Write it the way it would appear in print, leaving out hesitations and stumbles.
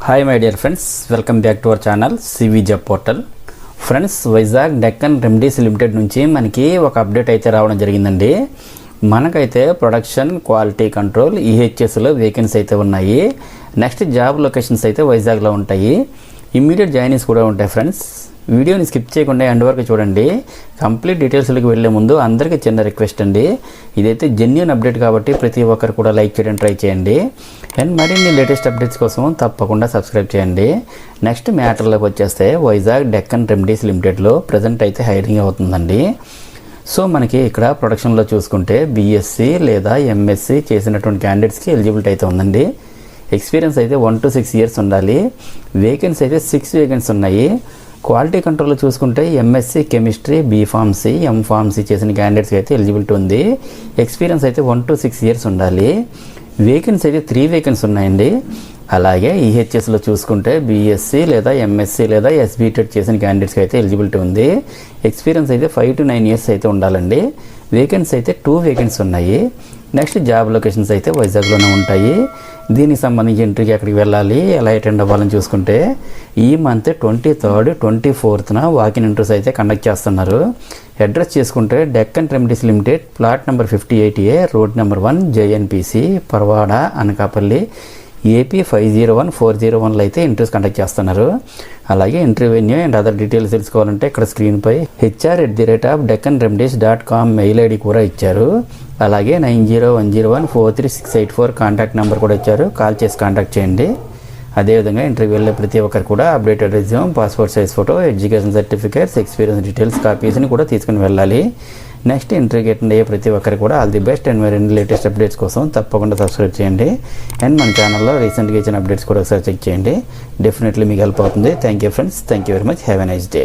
Hi my dear friends, welcome back to our channel CV job portal. Friends, Vizag Deccan remedies Limited నుంచి మనకి ఒక update అయితే రావడం జరిగిందండి. మనకైతే ప్రొడక్షన్ క్వాలిటీ కంట్రోల్ ఈహెచ్ఎస్లో వేకెన్సీ అయితే ఉన్నాయి. నెక్స్ట్ జాబ్ లొకేషన్స్ అయితే వైజాగ్లో ఉంటాయి. ఇమ్మీడియట్ జాయినింగ్స్ కూడా ఉంటాయి. ఫ్రెండ్స్, వీడియోని స్కిప్ చేయకుండా ఎండ్ వరకు చూడండి. కంప్లీట్ డీటెయిల్స్లోకి వెళ్ళే ముందు అందరికీ చిన్న రిక్వెస్ట్ అండి, ఇదైతే జెన్యూన్ అప్డేట్ కాబట్టి ప్రతి ఒక్కరు కూడా లైక్ చేయడం ట్రై చేయండి. అండ్ మరిన్ని లేటెస్ట్ అప్డేట్స్ కోసం తప్పకుండా సబ్స్క్రైబ్ చేయండి. నెక్స్ట్ మ్యాటర్లోకి వచ్చేస్తే వైజాగ్ డెక్కన్ రెమెడీస్ లిమిటెడ్లో ప్రజెంట్ అయితే హైరింగ్ అవుతుందండి. సో మనకి ఇక్కడ ప్రొడక్షన్లో చూసుకుంటే బీఎస్సీ లేదా ఎంఎస్సీ చేసినటువంటి క్యాండిడేట్స్కి ఎలిజిబిలిటీ అయితే ఉందండి. ఎక్స్పీరియన్స్ అయితే 1 to 6 years ఉండాలి. వేకెన్సీ అయితే 6 వేకెన్సీ ఉన్నాయి. క్వాలిటీ కంట్రోల్లో చూసుకుంటే ఎంఎస్సీ కెమిస్ట్రీ, బీఫార్మసీ, ఎంఫార్మసీ చేసిన క్యాండిడేట్స్కి అయితే ఎలిజిబిలిటీ ఉంది. ఎక్స్పీరియన్స్ అయితే 1 to 6 years ఉండాలి. వేకెన్సీ అయితే 3 వేకెన్సీ ఉన్నాయండి. అలాగే ఈహెచ్ఎస్లో చూసుకుంటే బీఎస్సీ లేదా ఎంఎస్సీ లేదా ఎస్బీటెడ్ చేసిన క్యాండిడేట్స్కి అయితే ఎలిజిబిలిటీ ఉంది. ఎక్స్పీరియన్స్ అయితే 5 to 9 years అయితే ఉండాలండి. వేకెన్సీ అయితే 2 వేకెన్సీ ఉన్నాయి. నెక్స్ట్ జాబ్ లొకేషన్స్ అయితే వైజాగ్లోనే ఉంటాయి. దీనికి సంబంధించి ఇంటర్వ్యూకి ఎక్కడికి వెళ్ళాలి, ఎలా అటెండ్ అవ్వాలని చూసుకుంటే ఈ month 23rd, 24th walk in interviews అయితే కండక్ట్ చేస్తున్నారు. అడ్రస్ చేసుకుంటే Deccan remedies limited, plot number 58A, road number 1, JNPC, Parwada, Anakapalli, AP 501401లో అయితే ఇంటర్వ్యూస్ కండక్ట్ చేస్తున్నారు. అలాగే interview venue and other details తెలుసుకోవాలంటే ఇక్కడ స్క్రీన్పై hr@deccanremedies.com మెయిల్ ఐడి కూడా ఇచ్చారు. అలాగే 9010143684 కాంటాక్ట్ నెంబర్ కూడా ఇచ్చారు. కాల్ చేసి కాంటాక్ట్ చేయండి. అదేవిధంగా ఇంటర్వ్యూ వెళ్ళే ప్రతి ఒక్కరు కూడా updated resume, passport size photo, education certificates, experience details కాపీస్ని కూడా తీసుకుని వెళ్ళాలి. నెక్స్ట్ ఇంటర్వ్యూకి అటెండ్ అయ్యే ప్రతి ఒక్కరు కూడా ఆల్ ది బెస్ట్. అండ్ మరిన్ని లేటెస్ట్ అప్డేట్స్ కోసం తప్పకుండా సబ్స్క్రైబ్ చేయండి. అండ్ మన ఛానల్లో రీసెంట్గా ఇచ్చిన అప్డేట్స్ కూడా ఒకసారి చెక్ చేయండి. డెఫినెట్లీ మీకు హెల్ప్ అవుతుంది. Thank you friends, thank you very much. Have a nice day.